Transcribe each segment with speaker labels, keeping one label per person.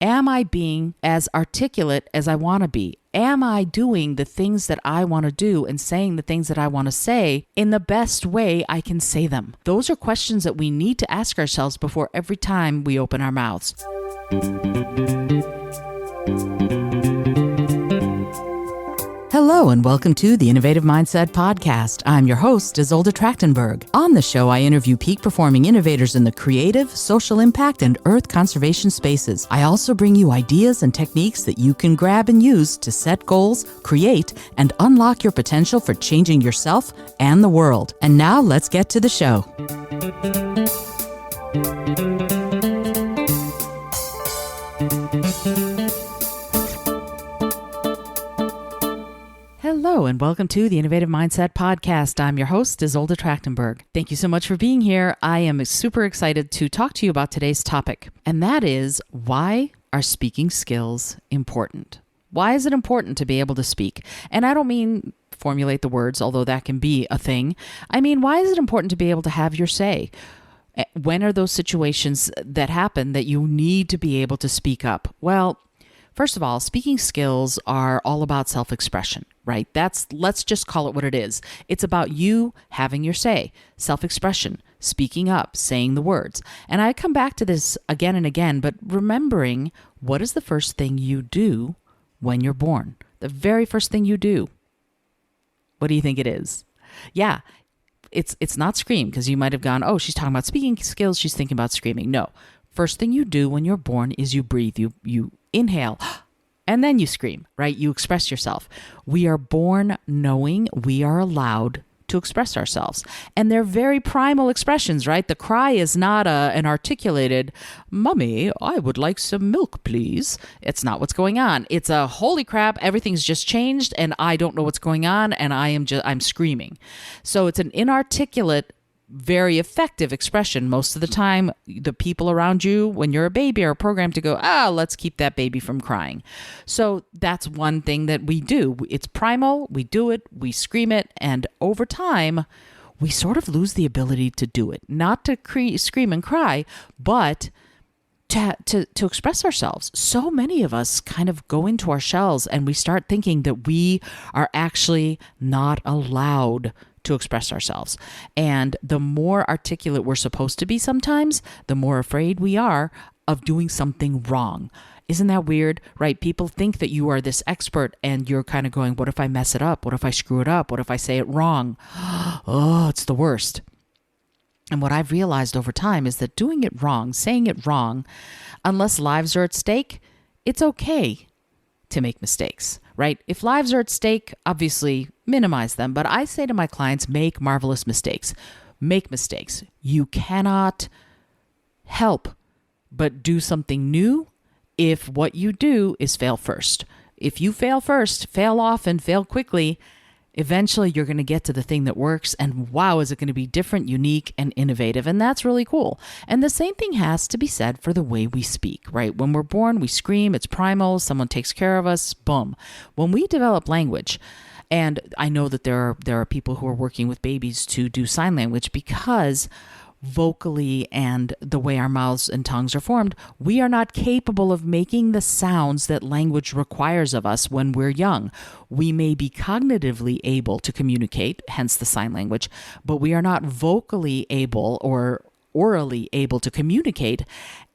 Speaker 1: Am I being as articulate as I want to be? Am I doing the things that I want to do and saying the things that I want to say in the best way I can say them? Those are questions that we need to ask ourselves before every time we open our mouths. Hello and welcome to the Innovative Mindset Podcast. I'm your host, Isolde Trachtenberg. On the show, I interview peak-performing innovators in the creative, social impact, and earth conservation spaces. I also bring you ideas and techniques that you can grab and use to set goals, create, and unlock your potential for changing yourself and the world. And now let's get to the show. Hello and welcome to the Innovative Mindset Podcast. I'm your host, Isolde Trachtenberg. Thank you so much for being here. I am super excited to talk to you about today's topic, and that is, why are speaking skills important? Why is it important to be able to speak? And I don't mean formulate the words, although that can be a thing. I mean, why is it important to be able to have your say? When are those situations that happen that you need to be able to speak up? Well, first of all, speaking skills are all about self-expression, right? Let's just call it what it is. It's about you having your say, self-expression, speaking up, saying the words. And I come back to this again and again, but remembering, what is the first thing you do when you're born? The very first thing you do. What do you think it is? Yeah, it's not scream, because you might have gone, oh, she's talking about speaking skills, she's thinking about screaming. No. First thing you do when you're born is you breathe, you inhale, and then you scream, right? You express yourself. We are born knowing we are allowed to express ourselves. And they're very primal expressions, right? The cry is not an articulated, "Mummy, I would like some milk, please." It's not what's going on. It's a, holy crap, everything's just changed and I don't know what's going on and I'm screaming. So it's an inarticulate, very effective expression. Most of the time, the people around you, when you're a baby, are programmed to go, let's keep that baby from crying. So that's one thing that we do. It's primal, we do it, we scream it, and over time, we sort of lose the ability to do it. Not to scream and cry, but to express ourselves. So many of us kind of go into our shells and we start thinking that we are actually not allowed to express ourselves. And the more articulate we're supposed to be sometimes, the more afraid we are of doing something wrong. Isn't that weird, right? People think that you are this expert and you're kind of going, what if I mess it up? What if I screw it up? What if I say it wrong? Oh, it's the worst. And what I've realized over time is that doing it wrong, saying it wrong, unless lives are at stake, it's okay to make mistakes, right? If lives are at stake, obviously minimize them. But I say to my clients, make marvelous mistakes. Make mistakes. You cannot help but do something new if what you do is fail first. If you fail first, fail often, fail quickly, eventually you're going to get to the thing that works, and wow, is it going to be different, unique, and innovative. And that's really cool. And the same thing has to be said for the way we speak, right? When we're born, we scream, it's primal, someone takes care of us, boom. When we develop language, and I know that there are people who are working with babies to do sign language because vocally and the way our mouths and tongues are formed, we are not capable of making the sounds that language requires of us when we're young. We may be cognitively able to communicate, hence the sign language, but we are not vocally able or orally able to communicate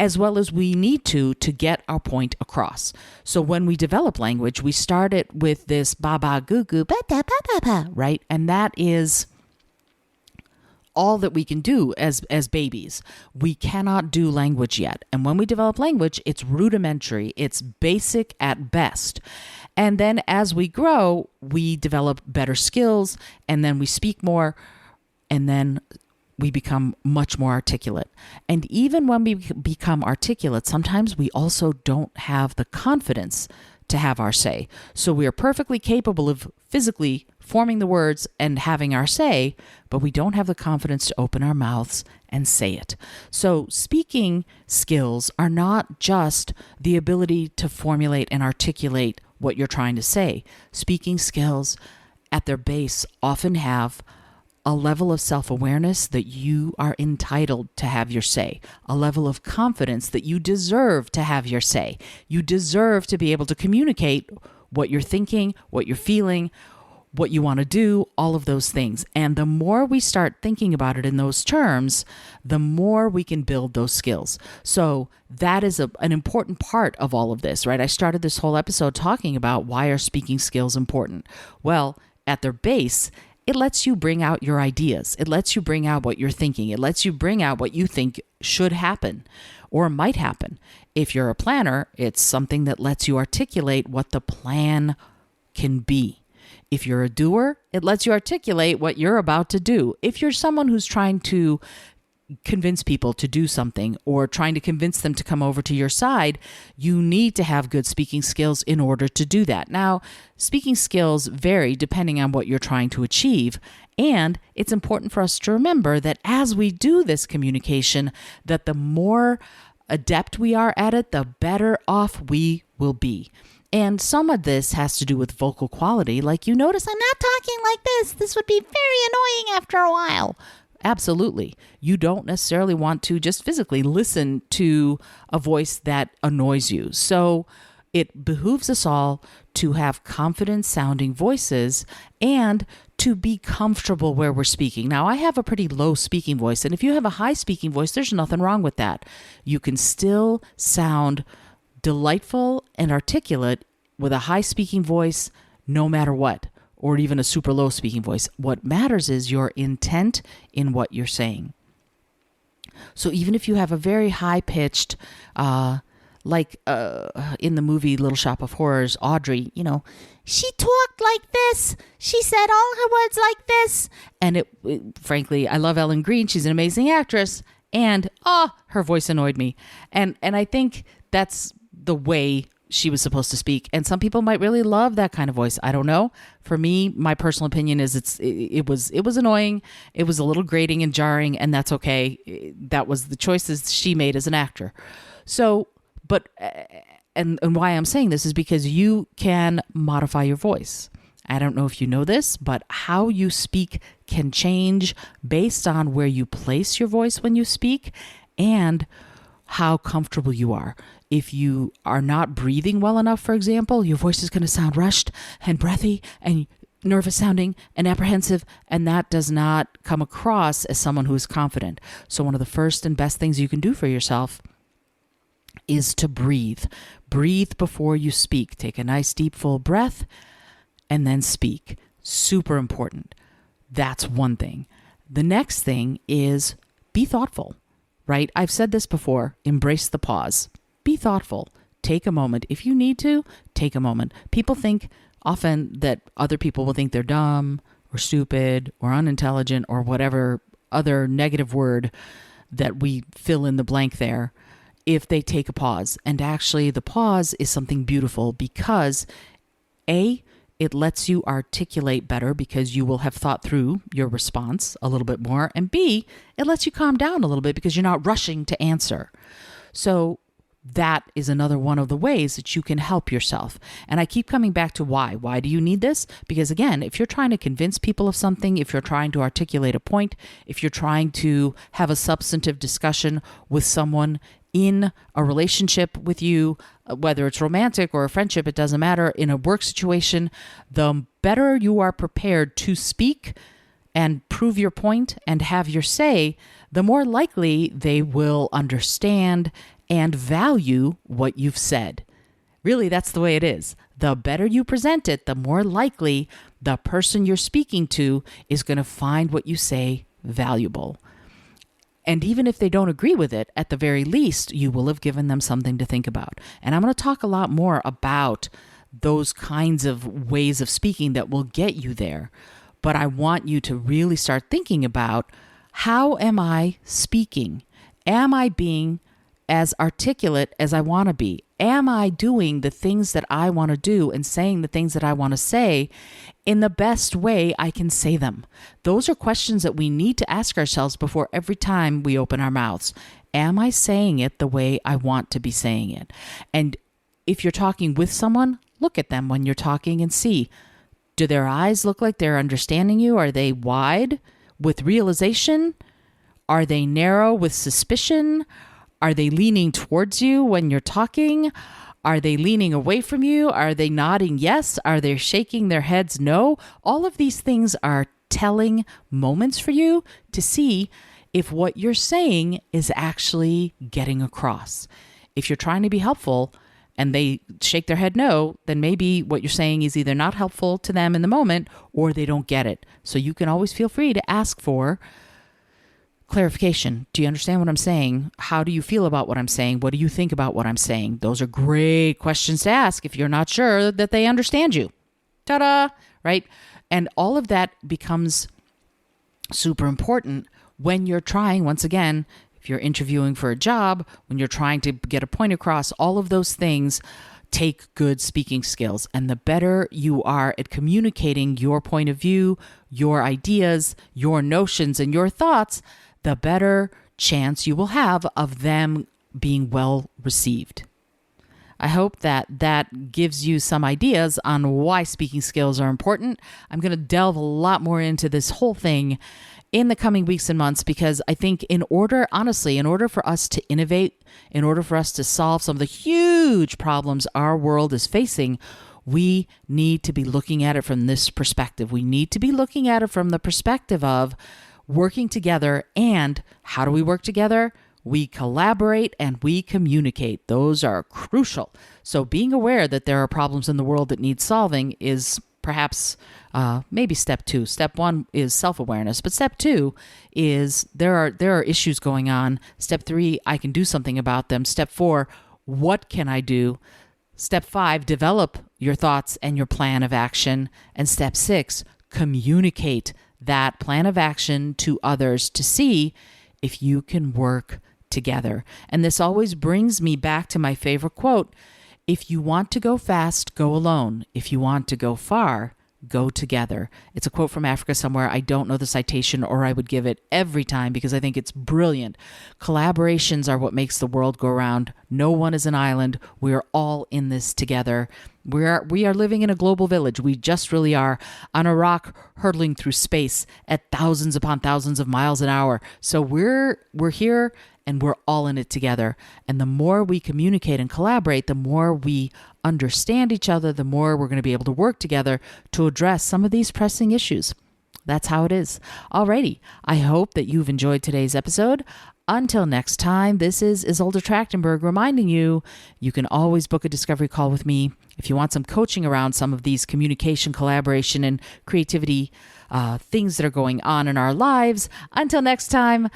Speaker 1: as well as we need to get our point across. So when we develop language, we start it with this ba ba goo goo ba da ba ba ba, right? And that is all that we can do as babies. We cannot do language yet. And when we develop language, it's rudimentary. It's basic at best. And then as we grow, we develop better skills, and then we speak more, and then we become much more articulate. And even when we become articulate, sometimes we also don't have the confidence to have our say. So we are perfectly capable of physically forming the words and having our say, but we don't have the confidence to open our mouths and say it. So speaking skills are not just the ability to formulate and articulate what you're trying to say. Speaking skills at their base often have a level of self-awareness that you are entitled to have your say, a level of confidence that you deserve to have your say. You deserve to be able to communicate what you're thinking, what you're feeling, what you want to do, all of those things. And the more we start thinking about it in those terms, the more we can build those skills. So that is an important part of all of this, right? I started this whole episode talking about why are speaking skills important? Well, at their base, it lets you bring out your ideas. It lets you bring out what you're thinking. It lets you bring out what you think should happen or might happen. If you're a planner, it's something that lets you articulate what the plan can be. If you're a doer, it lets you articulate what you're about to do. If you're someone who's trying to convince people to do something or trying to convince them to come over to your side, you need to have good speaking skills in order to do that. Now, speaking skills vary depending on what you're trying to achieve. And it's important for us to remember that as we do this communication, that the more adept we are at it, the better off we will be. And some of this has to do with vocal quality. Like, you notice I'm not talking like this. This would be very annoying after a while. Absolutely. You don't necessarily want to just physically listen to a voice that annoys you. So it behooves us all to have confident sounding voices and to be comfortable where we're speaking. Now, I have a pretty low speaking voice, and if you have a high speaking voice, there's nothing wrong with that. You can still sound delightful and articulate with a high speaking voice, no matter what, or even a super low speaking voice. What matters is your intent in what you're saying. So even if you have a very high pitched, like in the movie Little Shop of Horrors, Audrey, she talked like this. She said all her words like this. And frankly, I love Ellen Greene. She's an amazing actress. And her voice annoyed me. And I think that's the way she was supposed to speak. And some people might really love that kind of voice. I don't know. For me, my personal opinion is it was annoying. It was a little grating and jarring, and that's okay. That was the choices she made as an actor. So, but and why I'm saying this is because you can modify your voice. I don't know if you know this, but how you speak can change based on where you place your voice when you speak and how comfortable you are. If you are not breathing well enough, for example, your voice is going to sound rushed and breathy and nervous sounding and apprehensive, and that does not come across as someone who is confident. So one of the first and best things you can do for yourself is to breathe. Breathe before you speak. Take a nice deep full breath and then speak. Super important. That's one thing. The next thing is be thoughtful, right? I've said this before, embrace the pause. Be thoughtful. Take a moment. If you need to, take a moment. People think often that other people will think they're dumb or stupid or unintelligent or whatever other negative word that we fill in the blank there if they take a pause. And actually the pause is something beautiful because A, it lets you articulate better because you will have thought through your response a little bit more. And B, it lets you calm down a little bit because you're not rushing to answer. So that is another one of the ways that you can help yourself. And I keep coming back to why. Why do you need this? Because again, if you're trying to convince people of something, if you're trying to articulate a point, if you're trying to have a substantive discussion with someone in a relationship with you, whether it's romantic or a friendship, it doesn't matter, in a work situation, the better you are prepared to speak and prove your point and have your say, the more likely they will understand and value what you've said. Really, that's the way it is. The better you present it, the more likely the person you're speaking to is going to find what you say valuable. And even if they don't agree with it, at the very least, you will have given them something to think about. And I'm going to talk a lot more about those kinds of ways of speaking that will get you there. But I want you to really start thinking about, how am I speaking? Am I being as articulate as I want to be? Am I doing the things that I want to do and saying the things that I want to say in the best way I can say them? Those are questions that we need to ask ourselves before every time we open our mouths. Am I saying it the way I want to be saying it? And if you're talking with someone, look at them when you're talking and see, do their eyes look like they're understanding you? Are they wide with realization? Are they narrow with suspicion? Are they leaning towards you when you're talking? Are they leaning away from you? Are they nodding yes? Are they shaking their heads no? All of these things are telling moments for you to see if what you're saying is actually getting across. If you're trying to be helpful and they shake their head no, then maybe what you're saying is either not helpful to them in the moment or they don't get it. So you can always feel free to ask for clarification. Do you understand what I'm saying? How do you feel about what I'm saying? What do you think about what I'm saying? Those are great questions to ask if you're not sure that they understand you. Ta-da! Right? And all of that becomes super important when you're trying, once again, if you're interviewing for a job, when you're trying to get a point across, all of those things take good speaking skills. And the better you are at communicating your point of view, your ideas, your notions, and your thoughts, the better chance you will have of them being well received. I hope that gives you some ideas on why speaking skills are important. I'm going to delve a lot more into this whole thing in the coming weeks and months, because I think in order for us to innovate, in order for us to solve some of the huge problems our world is facing, we need to be looking at it from this perspective. We need to be looking at it from the perspective of working together. And how do we work together? We collaborate and we communicate. Those are crucial. So being aware that there are problems in the world that need solving is perhaps maybe step 2. Step 1 is self-awareness, but step 2 is there are issues going on. Step 3, I can do something about them. Step 4, what can I do? Step 5, develop your thoughts and your plan of action. And step 6, communicate that plan of action to others to see if you can work together. And this always brings me back to my favorite quote: if you want to go fast, go alone. If you want to go far, go together. It's a quote from Africa somewhere. I don't know the citation, or I would give it every time because I think it's brilliant. Collaborations are what makes the world go round. No one is an island. We are all in this together. We are living in a global village. We just really are, on a rock hurtling through space at thousands upon thousands of miles an hour. So we're here and we're all in it together. And the more we communicate and collaborate, the more we understand each other, the more we're going to be able to work together to address some of these pressing issues. That's how it is. Alrighty. I hope that you've enjoyed today's episode. Until next time, this is Isolde Trachtenberg reminding you, you can always book a discovery call with me if you want some coaching around some of these communication, collaboration, and creativity things that are going on in our lives. Until next time,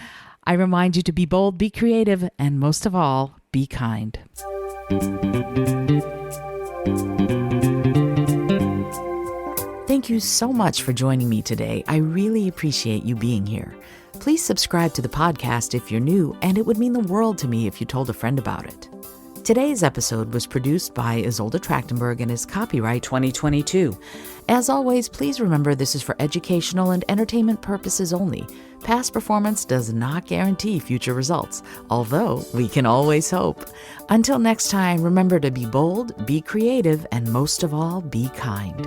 Speaker 1: I remind you to be bold, be creative, and most of all, be kind. Thank you so much for joining me today. I really appreciate you being here. Please subscribe to the podcast if you're new, and it would mean the world to me if you told a friend about it. Today's episode was produced by Isolde Trachtenberg and is copyright 2022. As always, please remember this is for educational and entertainment purposes only. Past performance does not guarantee future results, although we can always hope. Until next time, remember to be bold, be creative, and most of all, be kind.